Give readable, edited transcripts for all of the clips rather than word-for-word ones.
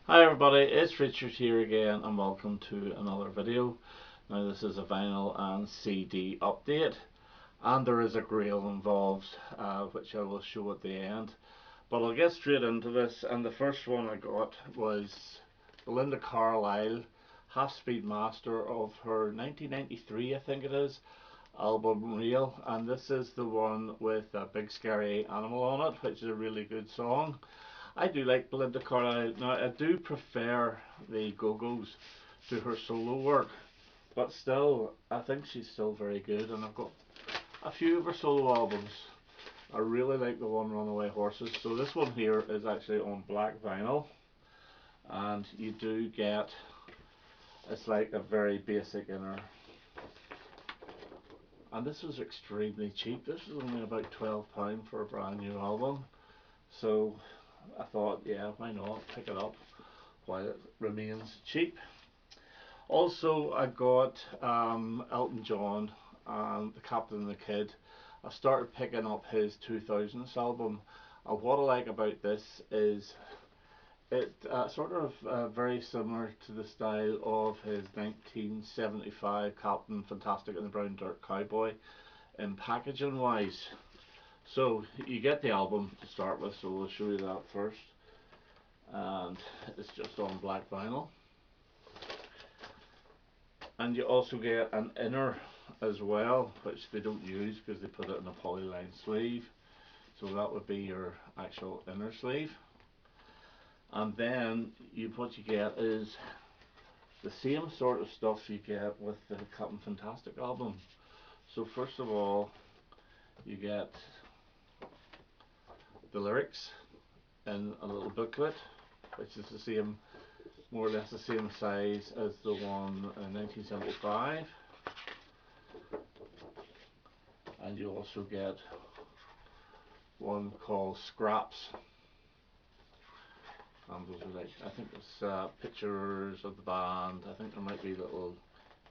Hi everybody, it's Richard here again and welcome to another video. Now this is a vinyl and CD update and there is a grail involved which I will show at the end. But I'll get straight into this, and the first one I got was Belinda Carlisle, Half Speed Master, of her 1993 I think it is, album Real, and this is the one with a big scary animal on it, which is a really good song. I do like Belinda Carlisle. Now I do prefer the Go-Go's to her solo work, but still I think she's still very good, and I've got a few of her solo albums. I really like the one Runaway Horses. So this one here is actually on black vinyl, and you do get, it's like a very basic inner, and this was extremely cheap. This was only about £12 for a brand new album, so I thought, yeah, why not pick it up while it remains cheap. Also, I got Elton John and The Captain and the Kid. I started picking up his 2000s album, and what I like about this is it sort of very similar to the style of his 1975 Captain Fantastic and the Brown Dirt Cowboy in packaging wise. So you get the album to start with, so we'll show you that first, and it's just on black vinyl. And you also get an inner as well, which they don't use because they put it in a polyline sleeve, so that would be your actual inner sleeve. And then what you get is the same sort of stuff you get with the Captain Fantastic album. So first of all, you get the lyrics in a little booklet, which is the same, more or less the same size as the one in 1975. And you also get one called Scraps, and those are like, I think it's pictures of the band. I think there might be little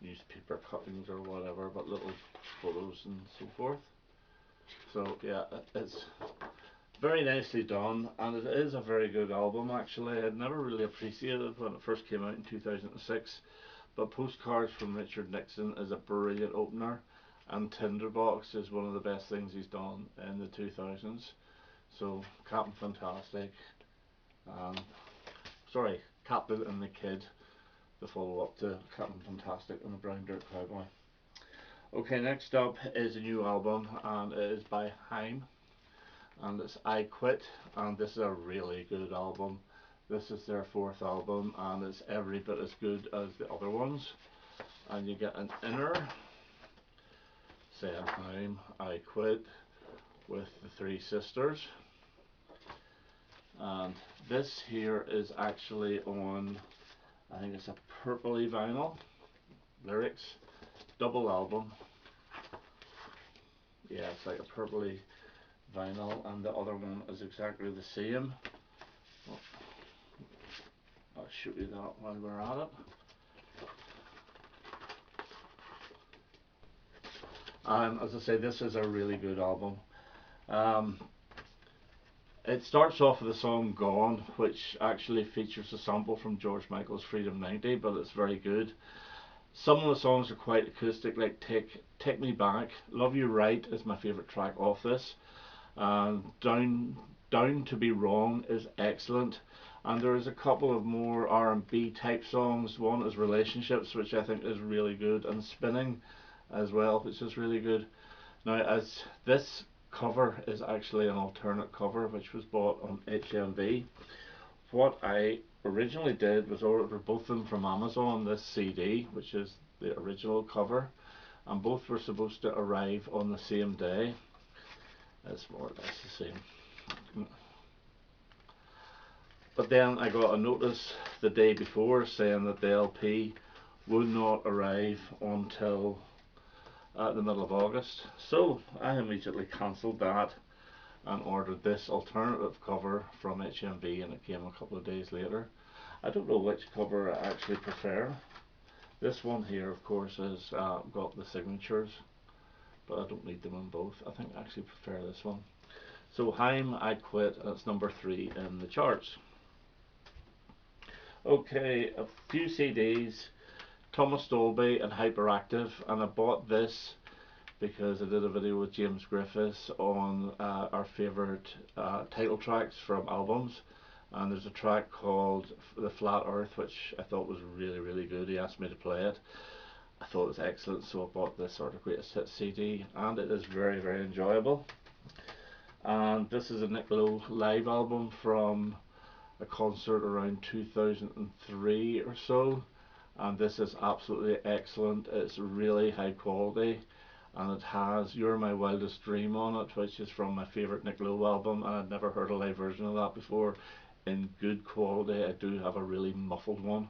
newspaper cuttings or whatever, but little photos and so forth. So yeah, it's very nicely done, and it is a very good album actually. I'd never really appreciated it when it first came out in 2006, but Postcards from Richard Nixon is a brilliant opener, and Tinderbox is one of the best things he's done in the 2000s. So Captain Fantastic, sorry, Captain and the Kid, the follow up to Captain Fantastic and the Brown Dirt Cowboy. Okay, next up is a new album, and it is by Haim, and it's I Quit, and this is a really good album. This is their fourth album, and it's every bit as good as the other ones. And you get an inner saying Haim, I Quit, with the three sisters. And this here is actually on, I think it's a purpley vinyl, lyrics, double album. Yeah, it's like a purpley vinyl, and the other one is exactly the same. Well, I'll show you that while we're at it. And as I say, this is a really good album. It starts off with the song Gone, which actually features a sample from George Michael's Freedom 90, but it's very good. Some of the songs are quite acoustic, like Take Me Back. Love You Right is my favourite track off this. Down to Be Wrong is excellent. And there is a couple of more R&B type songs. One is Relationships, which I think is really good, and Spinning as well, which is really good. Now, as this cover is actually an alternate cover which was bought on HMV. What I originally did was order both of them from Amazon, this CD, which is the original cover, and both were supposed to arrive on the same day. It's more or less the same. But then I got a notice the day before saying that the LP would not arrive until the middle of August. So I immediately cancelled that and ordered this alternative cover from HMV, and it came a couple of days later. I don't know which cover I actually prefer. This one here, of course, has got the signatures, but I don't need them on both. I think I actually prefer this one. So Haim, I Quit, it's number 3 in the charts. Okay, a few CDs, Thomas Dolby and Hyperactive, and I bought this because I did a video with James Griffiths on our favourite title tracks from albums, and there's a track called The Flat Earth which I thought was really really good. He asked me to play it. I thought it was excellent, so I bought this sort of greatest hits CD, and it is very very enjoyable. And this is a Nick Lowe live album from a concert around 2003 or so, and this is absolutely excellent. It's really high quality, and it has You're My Wildest Dream on it, which is from my favourite Nick Lowe album, and I'd never heard a live version of that before in good quality. I do have a really muffled one,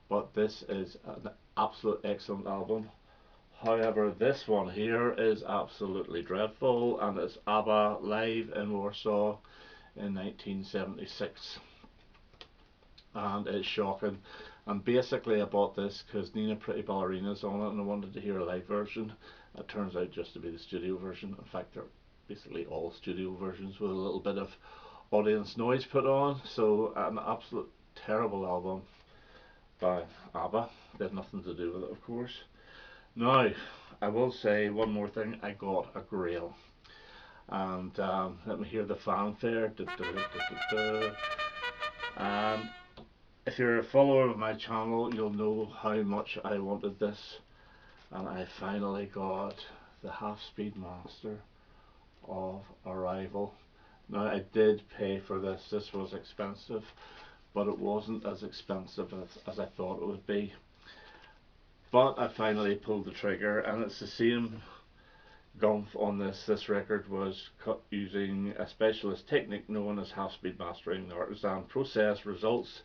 but this is an absolute excellent album. However, this one here is absolutely dreadful, and it's ABBA live in Warsaw in 1976, and it's shocking. And basically I bought this because Nina Pretty Ballerina's on it and I wanted to hear a live version. It turns out just to be the studio version. In fact, they're basically all studio versions with a little bit of audience noise put on. So an absolute terrible album by ABBA. They had nothing to do with it, of course. Now, I will say one more thing. I got a Grail, and let me hear the fanfare. And if you're a follower of my channel, you'll know how much I wanted this, and I finally got the half-speed master of Arrival. Now, I did pay for this. This was expensive, but it wasn't as expensive as I thought it would be. But I finally pulled the trigger, and it's the same gumph on this. This record was cut using a specialist technique known as half-speed mastering. The artisan process results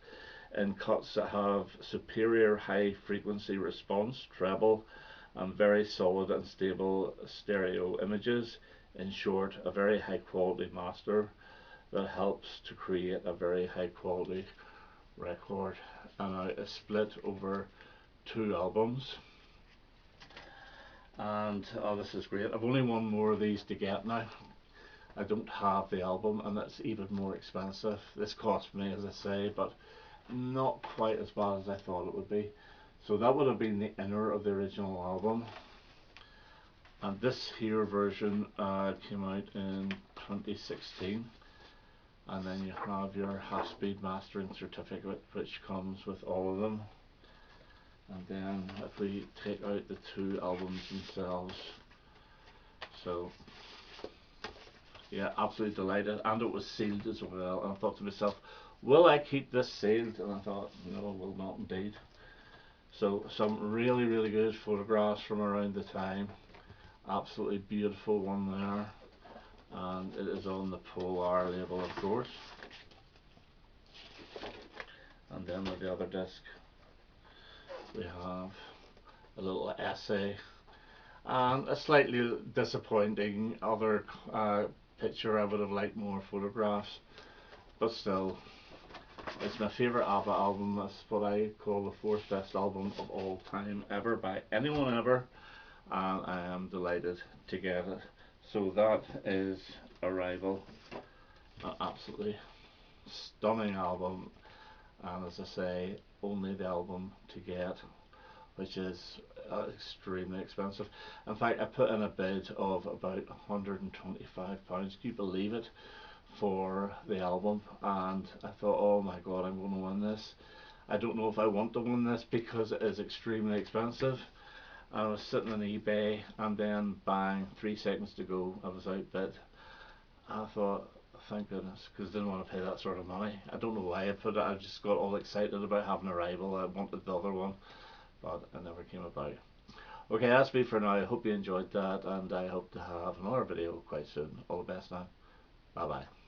in cuts that have superior high frequency response, treble, and very solid and stable stereo images. In short, a very high quality master that helps to create a very high quality record. And now it's split over 2 albums, and oh, this is great. I've only one more of these to get now. I don't have the album, and it's even more expensive. This cost me, as I say, but not quite as bad as I thought it would be. So that would have been the inner of the original album, and this here version came out in 2016. And then you have your half-speed mastering certificate, which comes with all of them. And then if we take out the 2 albums themselves, so yeah, absolutely delighted. And it was sealed as well, and I thought to myself, will I keep this sealed? And I thought, no, I will not indeed. So some really really good photographs from around the time. Absolutely beautiful one there, and it is on the Polar label, of course. And then with the other disc we have a little essay and a slightly disappointing other picture. I would have liked more photographs, but still, it's my favourite ABBA album. It's what I call the 4th best album of all time ever by anyone ever, and I am delighted to get it. So that is Arrival, an absolutely stunning album, and as I say, only the album to get, which is extremely expensive. In fact, I put in a bid of about £125, can you believe it, for the album, and I thought, oh my god, I'm going to win this. I don't know if I want to win this because it is extremely expensive. And I was sitting on eBay, and then bang, 3 seconds to go, I was outbid. I thought, thank goodness, because I didn't want to pay that sort of money. I don't know why I put it. I just got all excited about having Arrival. I wanted the other one, but it never came about. Okay, that's me for now. I hope you enjoyed that, and I hope to have another video quite soon. All the best now. Bye bye.